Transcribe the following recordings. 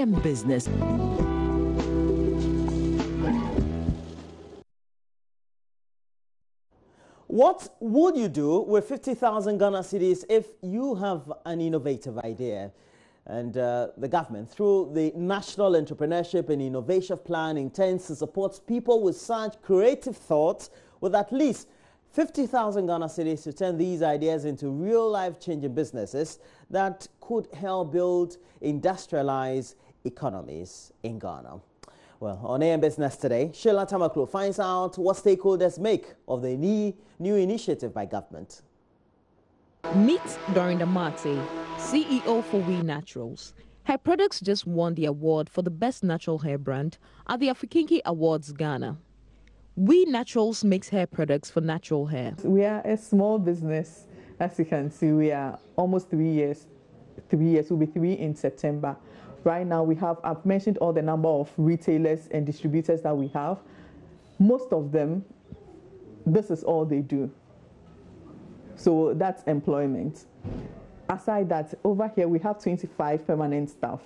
AM Business. What would you do with 50,000 Ghana cedis if you have an innovative idea? And the government, through the National Entrepreneurship and Innovation Plan, intends to support people with such creative thoughts with at least 50,000 Ghana cedis to turn these ideas into real-life changing businesses that could help build industrialized economies in Ghana. Well, on AM Business today, Sheila Tamaklo finds out what stakeholders make of the new initiative by government. Meet Dorinda Mate, CEO for We Naturals. Her products just won the award for the best natural hair brand at the Afikinki Awards Ghana. We Naturals makes hair products for natural hair. We are a small business. As you can see, we are almost 3 years. 3 years, will be 3 in September. Right now, I've mentioned all the number of retailers and distributors that we have. Most of them, this is all they do. So that's employment. Aside that, over here we have 25 permanent staff.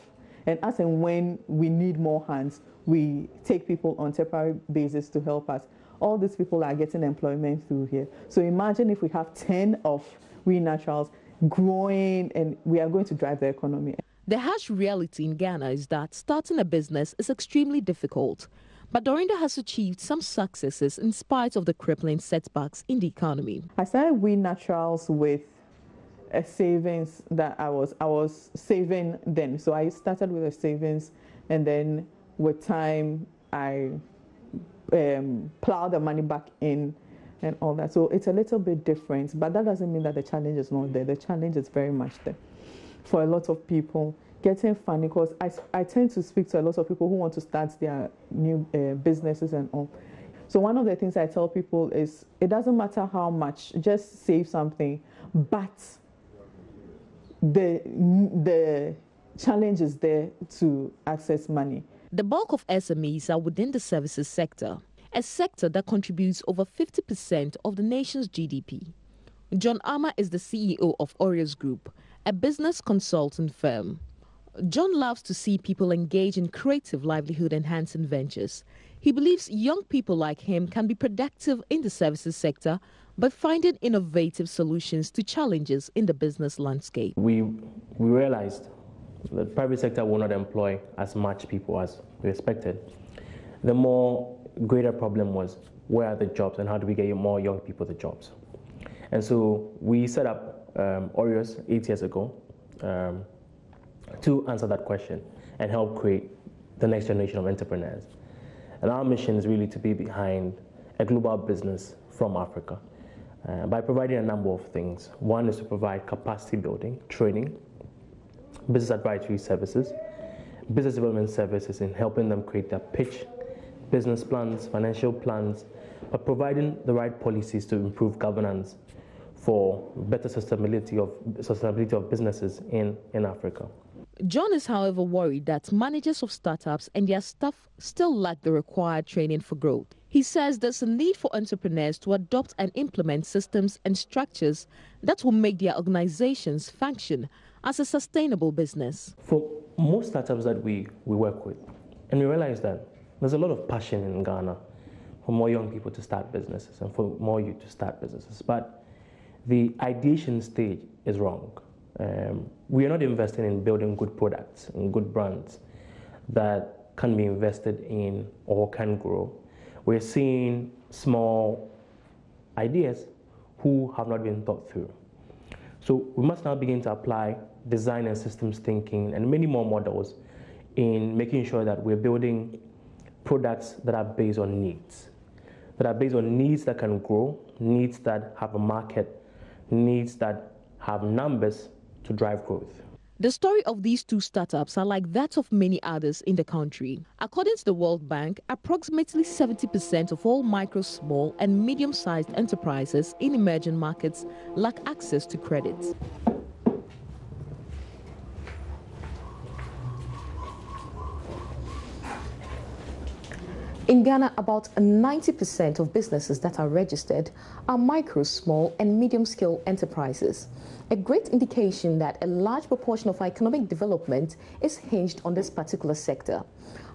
And as and when we need more hands, we take people on temporary basis to help us. All these people are getting employment through here. So imagine if we have 10 of We Naturals growing, and we are going to drive the economy. The harsh reality in Ghana is that starting a business is extremely difficult. But Dorinda has achieved some successes in spite of the crippling setbacks in the economy. I started We Naturals with a savings that I was saving then. So I started with a savings, and then with time I plowed the money back in and all that. So it's a little bit different, but that doesn't mean that the challenge is not there. The challenge is very much there. For a lot of people, getting funding, because I tend to speak to a lot of people who want to start their new businesses and all. So one of the things I tell people is it doesn't matter how much, just save something, but the challenge is there to access money. The bulk of SMEs are within the services sector, a sector that contributes over 50% of the nation's GDP. John Armour is the CEO of Orias Group, a business consulting firm. John loves to see people engage in creative livelihood-enhancing ventures. He believes young people like him can be productive in the services sector by finding innovative solutions to challenges in the business landscape. We realized the private sector will not employ as much people as we expected. The more greater problem was, where are the jobs and how do we get more young people the jobs? And so we set up Orias 8 years ago to answer that question and help create the next generation of entrepreneurs. And our mission is really to be behind a global business from Africa by providing a number of things. One is to provide capacity building, training, business advisory services, business development services in helping them create their pitch, business plans, financial plans, but providing the right policies to improve governance for better sustainability of businesses in Africa. John is, however, worried that managers of startups and their staff still lack the required training for growth. He says there's a need for entrepreneurs to adopt and implement systems and structures that will make their organizations function as a sustainable business. For most startups that we work with, and we realize that there's a lot of passion in Ghana for more young people to start businesses and for more youth to start businesses, but the ideation stage is wrong. We are not investing in building good products and good brands that can be invested in or can grow. We're seeing small ideas who have not been thought through. So we must now begin to apply design and systems thinking and many more models in making sure that we're building products that are based on needs, that can grow, needs that have a market, needs that have numbers to drive growth. The story of these two startups are like that of many others in the country. According to the World Bank, approximately 70% of all micro, small and medium-sized enterprises in emerging markets lack access to credit. In Ghana, about 90% of businesses that are registered are micro, small and medium-scale enterprises. A great indication that a large proportion of our economic development is hinged on this particular sector.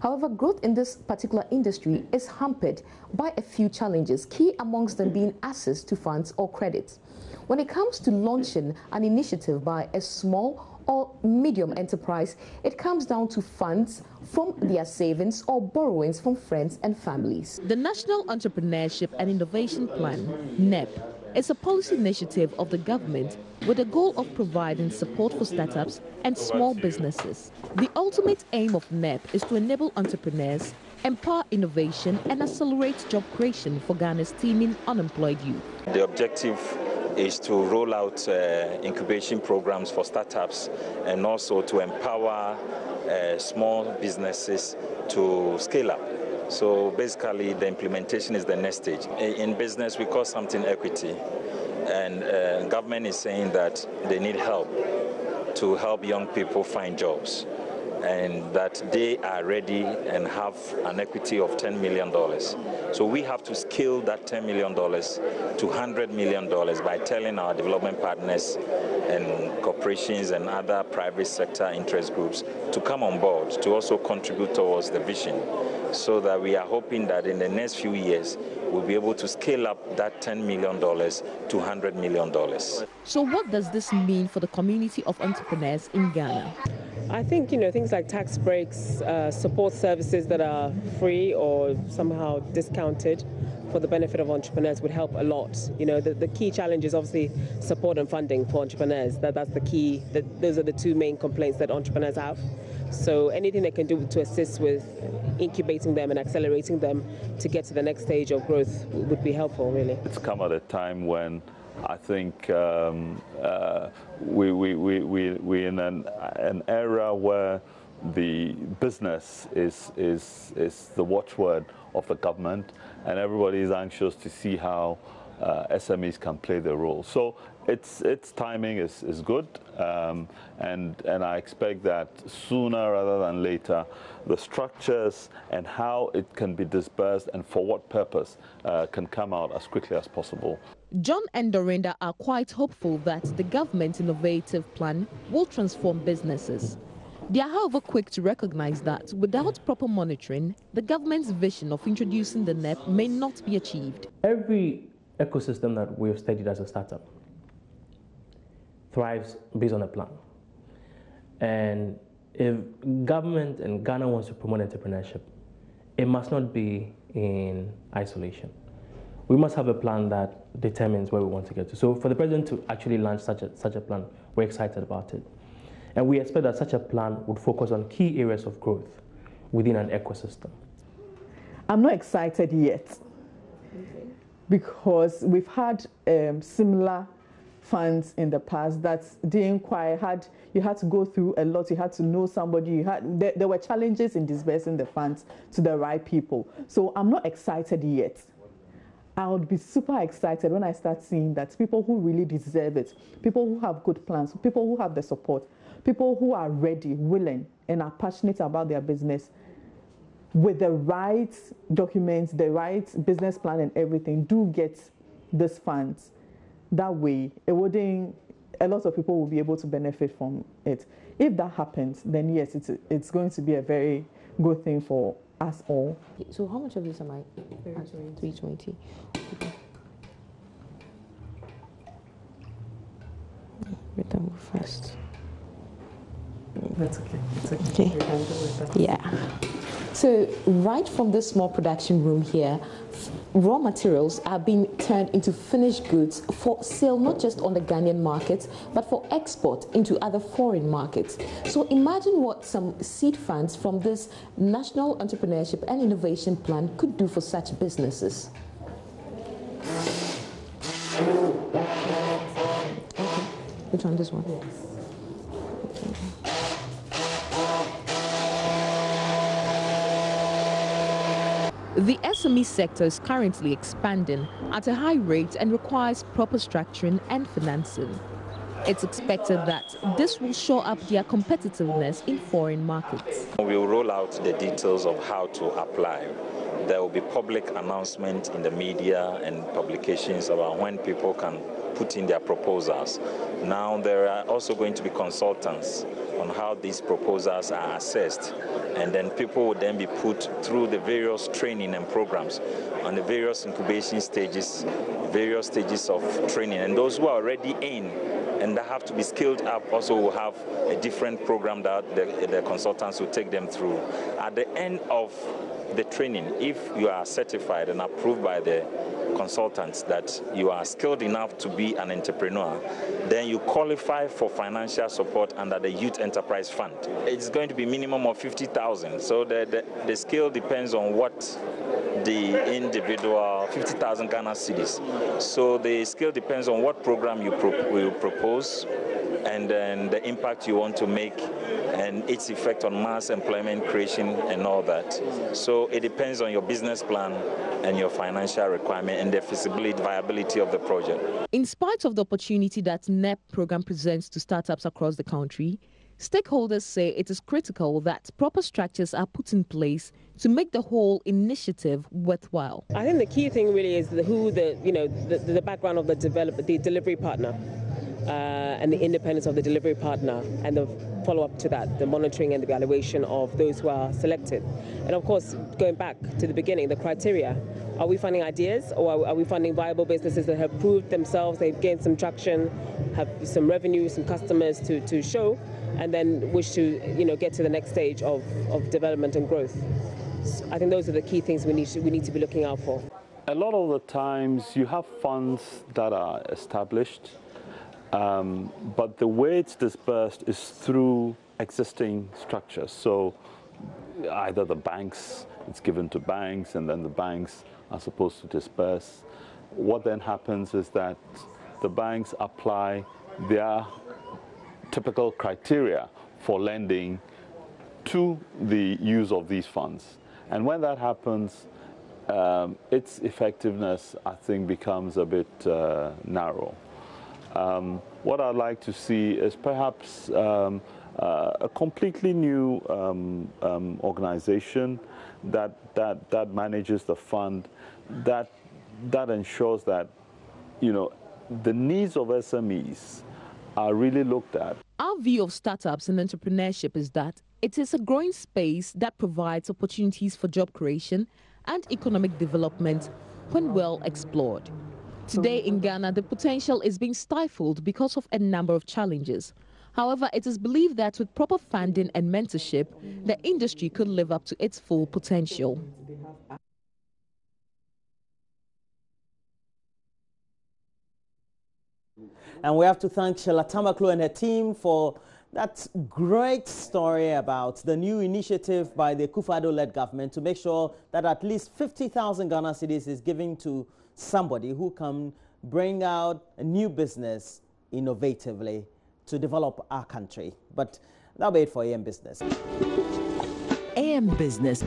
However, growth in this particular industry is hampered by a few challenges, key amongst them being access to funds or credit. When it comes to launching an initiative by a small or medium enterprise, it comes down to funds from their savings or borrowings from friends and families. The National Entrepreneurship and Innovation Plan, NEIP, is a policy initiative of the government with the goal of providing support for startups and small businesses. The ultimate aim of NEIP is to enable entrepreneurs, empower innovation and accelerate job creation for Ghana's teeming unemployed youth. The objective is to roll out incubation programs for startups and also to empower small businesses to scale up. So basically the implementation is the next stage. In business we call something equity, and government is saying that they need help to help young people find jobs, and that they are ready and have an equity of $10 million. So we have to scale that $10 million to $100 million by telling our development partners and corporations and other private sector interest groups to come on board to also contribute towards the vision, so that we are hoping that in the next few years we'll be able to scale up that $10 million to $100 million. So what does this mean for the community of entrepreneurs in Ghana? I think, things like tax breaks, support services that are free or somehow discounted for the benefit of entrepreneurs would help a lot. The key challenge is obviously support and funding for entrepreneurs. That's the key. Those are the two main complaints that entrepreneurs have. So anything they can do to assist with incubating them and accelerating them to get to the next stage of growth would be helpful, really. It's come at a time when I think we're in an era where the business is the watchword of the government, and everybody is anxious to see how SMEs can play their role. So its timing is good, and I expect that sooner rather than later, the structures and how it can be disbursed and for what purpose can come out as quickly as possible. John and Dorinda are quite hopeful that the government's innovative plan will transform businesses. They are, however, quick to recognize that without proper monitoring, the government's vision of introducing the NEIP may not be achieved. Every ecosystem that we have studied as a startup thrives based on a plan. And if government and Ghana wants to promote entrepreneurship, it must not be in isolation. We must have a plan that determines where we want to get to. So for the president to actually launch such a plan, we're excited about it. And we expect that such a plan would focus on key areas of growth within an ecosystem. I'm not excited yet because we've had similar funds in the past that didn't quite you had to go through a lot, you had to know somebody, there were challenges in disbursing the funds to the right people. So I'm not excited yet. I would be super excited when I start seeing that people who really deserve it, people who have good plans, people who have the support, people who are ready, willing, and are passionate about their business, with the right documents, the right business plan and everything, do get these funds. That way, a lot of people will be able to benefit from it. If that happens, then yes, it's going to be a very good thing for us all. So how much of this am I? 320. Okay. Read them first. That's okay. It's okay. Okay. Yeah. So right from this small production room here, raw materials are being turned into finished goods for sale not just on the Ghanaian market, but for export into other foreign markets. So imagine what some seed funds from this National Entrepreneurship and Innovation Plan could do for such businesses. Okay. Which one? This one? Yes. The SME sector is currently expanding at a high rate and requires proper structuring and financing. It's expected that this will shore up their competitiveness in foreign markets. We will roll out the details of how to apply. there will be public announcement in the media and publications about when people can put in their proposals. Now there are also going to be consultants on how these proposals are assessed, and then people will then be put through the various training and programs on the various incubation stages, various stages of training, and those who are already in and that have to be skilled up also will have a different program that the consultants will take them through. At the end of the training, if you are certified and approved by the consultants that you are skilled enough to be an entrepreneur, then you qualify for financial support under the Youth Enterprise Fund. It's going to be minimum of 50,000. So the skill depends on what the individual, 50,000 Ghana cedis. So the skill depends on what program you will propose, and then the impact you want to make and its effect on mass employment creation and all that. So it depends on your business plan and your financial requirement and the feasibility, viability of the project. In spite of the opportunity that NEIP program presents to startups across the country, stakeholders say it is critical that proper structures are put in place to make the whole initiative worthwhile. I think the key thing really is the background of the delivery partner. And the independence of the delivery partner, and the follow-up to that, the monitoring and the evaluation of those who are selected. And of course, going back to the beginning, the criteria. Are we funding ideas, or are we funding viable businesses that have proved themselves, they've gained some traction, have some revenue, some customers to show, and then wish to get to the next stage of development and growth? So I think those are the key things we need to be looking out for. A lot of the times you have funds that are established, but the way it's dispersed is through existing structures. So either the banks, it's given to banks, and then the banks are supposed to disperse. What then happens is that the banks apply their typical criteria for lending to the use of these funds. And when that happens, its effectiveness, I think, becomes a bit narrow. What I'd like to see is perhaps a completely new organization that manages the fund, that ensures that the needs of SMEs are really looked at. Our view of startups and entrepreneurship is that it is a growing space that provides opportunities for job creation and economic development when well explored. Today in Ghana, the potential is being stifled because of a number of challenges. However, it is believed that with proper funding and mentorship, the industry could live up to its full potential. And we have to thank Sheila Tamaklo and her team for that great story about the new initiative by the Akufo-Addo-led government to make sure that at least 50,000 Ghana cedis is given to somebody who can bring out a new business innovatively to develop our country. But that'll be it for AM Business. AM Business.